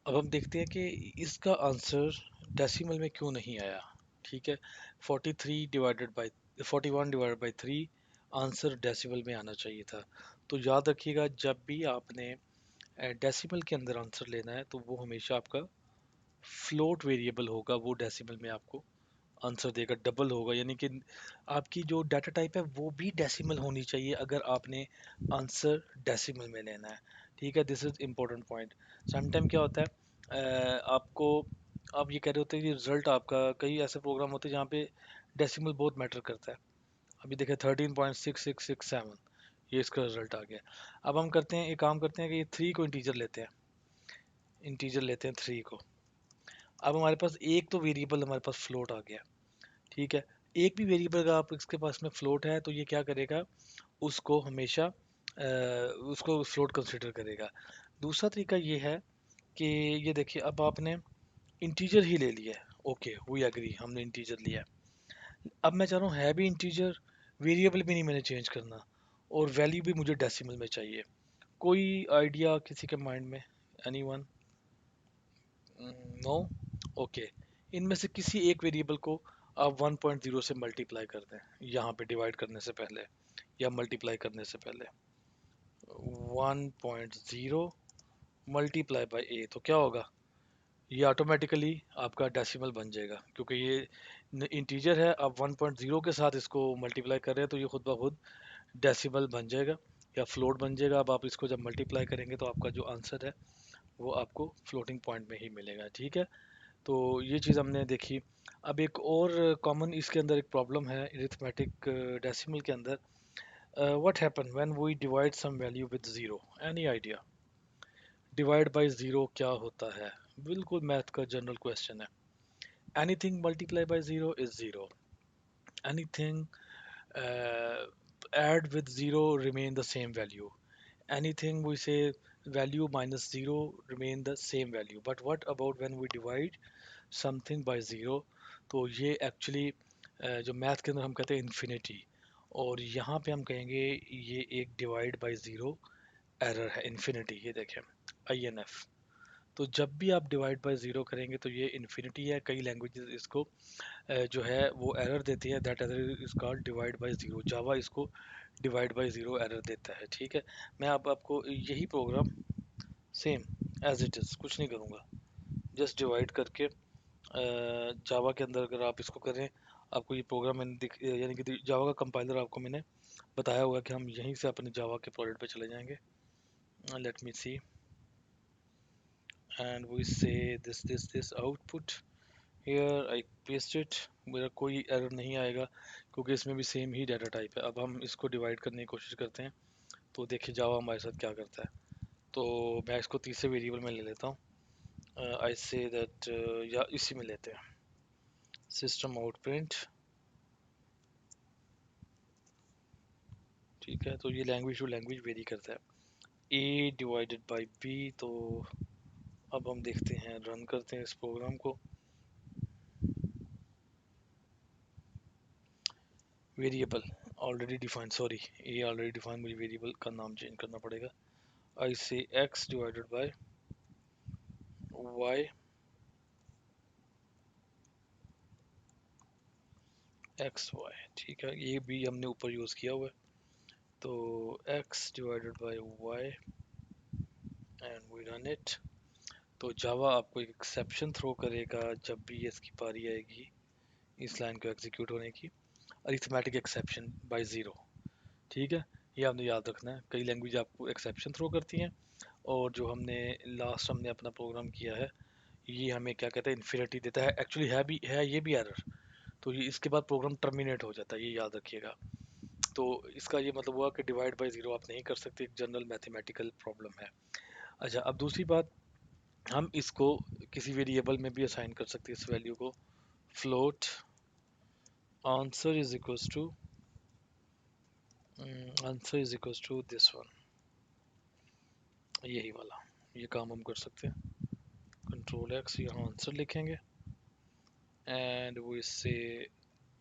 अब हम देखते हैं कि इसका आंसर डेसिमल में क्यों नहीं आया। ठीक है, 41 डिवाइडेड बाई 3 आंसर डेसिमल में आना चाहिए था। तो याद रखिएगा, जब भी आपने डेसिमल के अंदर आंसर लेना है तो वो हमेशा आपका फ्लोट वेरिएबल होगा, वो डेसिमल में आपको आंसर देगा, डबल होगा। यानी कि आपकी जो डाटा टाइप है वो भी डेसिमल होनी चाहिए अगर आपने आंसर डेसिमल में लेना है। ठीक है, this is important point. Sometime क्या होता है, आपको आप ये कह रहे होते हैं कि रिजल्ट आपका, कई ऐसे प्रोग्राम होते हैं जहाँ पे डेसिमल बहुत मैटर करता है। अभी देखें 13.6667, ये इसका रिजल्ट आ गया। अब हम करते हैं, एक काम करते हैं कि ये थ्री को इंटीजर लेते हैं, इंटीजर लेते हैं थ्री को। अब हमारे पास एक तो वेरिएबल हमारे पास फ्लोट आ गया। ठीक है, एक भी वेरिएबल का आप इसके पास में फ्लोट है तो ये क्या करेगा, उसको हमेशा उसको फ्लोट कंसिडर करेगा। दूसरा तरीका ये है कि ये देखिए, अब आपने इंटीजर ही ले लिया है, ओके वी एग्री, हमने इंटीजर लिया है। अब मैं चाह रहा हूँ है भी इंटीजर, वेरिएबल भी नहीं मैंने चेंज करना, और वैल्यू भी मुझे डेसिमल में चाहिए। कोई आइडिया किसी के माइंड में, एनीवन? नो। ओके, इनमें से किसी एक वेरिएबल को आप 1.0 से मल्टीप्लाई कर दें, यहाँ पे डिवाइड करने से पहले या मल्टीप्लाई करने से पहले। 1.0 मल्टीप्लाई बाई ए, तो क्या होगा, ये ऑटोमेटिकली आपका डेसिमल बन जाएगा, क्योंकि ये इंटीजर है। आप 1.0 के साथ इसको मल्टीप्लाई कर रहे हैं तो ये खुद ब खुद डेसिमल बन जाएगा या फ्लोट बन जाएगा। अब आप इसको जब मल्टीप्लाई करेंगे तो आपका जो आंसर है वो आपको फ्लोटिंग पॉइंट में ही मिलेगा। ठीक है, तो ये चीज़ हमने देखी। अब एक और कॉमन इसके अंदर एक प्रॉब्लम है अरिथमेटिक डेसिमल के अंदर, what happen when we divide some value with zero, any idea? Divide by zero क्या होता है? बिल्कुल मैथ का जनरल क्वेश्चन है। Anything multiply by zero is zero, anything add with zero remain the same value, anything we say value minus zero remain the same value, but what about when we divide something by zero? तो ये actually जो math के अंदर हम कहते हैं infinity, और यहाँ पे हम कहेंगे ये एक डिवाइड बाय ज़ीरो एरर है, इन्फिनिटी। ये देखें, आई एन एफ। तो जब भी आप डिवाइड बाय ज़ीरो करेंगे तो ये इन्फिनिटी है। कई लैंग्वेजेस इसको जो है वो एरर देती है, that error is called divide by zero. Java इसको डिवाइड बाय ज़ीरो एरर देता है। ठीक है, मैं अब आपको यही program same as it is कुछ नहीं करूँगा, जस्ट डिवाइड करके जावा के अंदर अगर आप इसको करें, आपको ये प्रोग्राम मैंने यानी कि जावा का कंपाइलर आपको मैंने बताया होगा कि हम यहीं से अपने जावा के प्रोजेक्ट पे चले जाएंगे। Let me see, and we say this output here, I paste it. मेरा कोई एरर नहीं आएगा क्योंकि इसमें भी सेम ही डाटा टाइप है। अब हम इसको डिवाइड करने की कोशिश करते हैं, तो देखिए जावा हमारे साथ क्या करता है। तो मैं इसको तीसरे वेरिएबल में ले लेता हूँ, आई से दैट, या इसी में लेते हैं, सिस्टम आउट प्रिंट। ठीक है, तो ये लैंग्वेज टू लैंग्वेज वेरी करता है। ए डिवाइडेड बाई बी, तो अब हम देखते हैं, रन करते हैं इस प्रोग्राम को। Variable already defined, sorry a already defined, मुझे वेरिएबल का नाम चेंज करना पड़ेगा। I say x divided by y, x y. ठीक है, ये भी हमने ऊपर यूज़ किया हुआ है। तो x divided by y and we run it. तो जावा आपको एक एक्सेप्शन थ्रो करेगा जब भी ये इसकी पारी आएगी इस लाइन को एग्जीक्यूट होने की, अरिथमेटिक एक्सेप्शन बाय ज़ीरो। ठीक है, ये आपने याद रखना है, कई लैंग्वेज आपको एक्सेप्शन थ्रो करती हैं, और जो हमने लास्ट हमने अपना प्रोग्राम किया है ये हमें क्या कहता है, इन्फिनिटी देता है। एक्चुअली है भी है ये भी एरर, तो ये इसके बाद प्रोग्राम टर्मिनेट हो जाता है, ये याद रखिएगा। तो इसका ये मतलब हुआ कि डिवाइड बाय ज़ीरो आप नहीं कर सकते, एक जनरल मैथमेटिकल प्रॉब्लम है। अच्छा, अब दूसरी बात, हम इसको किसी वेरिएबल में भी असाइन कर सकते हैं इस वैल्यू को। Float answer is equals to, answer is equals to this one, यही वाला, ये काम हम कर सकते हैं। कंट्रोल एक्स, यहाँ आंसर लिखेंगे and we say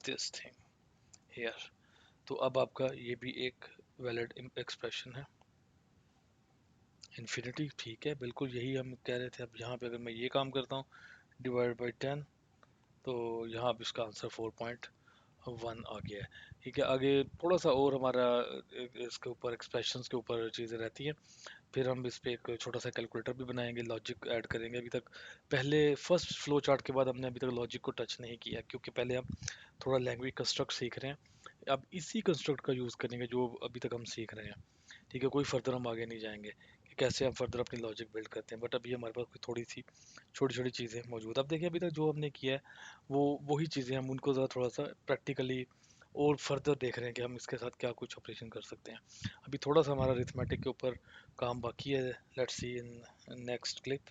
this thing here. तो अब आपका ये भी एक वैलिड एक्सप्रेशन है। इन्फिनिटी ठीक है, बिल्कुल यही हम कह रहे थे। अब यहाँ पे अगर मैं ये काम करता हूँ, डिवाइड बाई 10, तो यहाँ पे इसका आंसर 4.1 आ गया है। ठीक है, आगे थोड़ा सा और हमारा इसके ऊपर एक्सप्रेशंस के ऊपर चीज़ें रहती हैं। फिर हम इस पे एक छोटा सा कैलकुलेटर भी बनाएंगे, लॉजिक ऐड करेंगे। अभी तक पहले फर्स्ट फ्लो चार्ट के बाद हमने अभी तक लॉजिक को टच नहीं किया, क्योंकि पहले हम थोड़ा लैंग्वेज कंस्ट्रक्ट सीख रहे हैं। अब इसी कंस्ट्रक्ट का यूज़ करेंगे जो अभी तक हम सीख रहे हैं। ठीक है, कोई फर्दर हम आगे नहीं जाएंगे कि कैसे हम फर्दर अपनी लॉजिक बिल्ड करते हैं। बट अभी हमारे पास कोई थोड़ी सी छोटी छोटी चीज़ें मौजूद। अब देखिए, अभी तक जो हमने किया है वो वही चीज़ें, हम उनको ज़रा थोड़ा सा प्रैक्टिकली और फर्दर देख रहे हैं कि हम इसके साथ क्या कुछ ऑपरेशन कर सकते हैं। अभी थोड़ा सा हमारा अरिथमेटिक के ऊपर काम बाकी है। Let's see in next clip.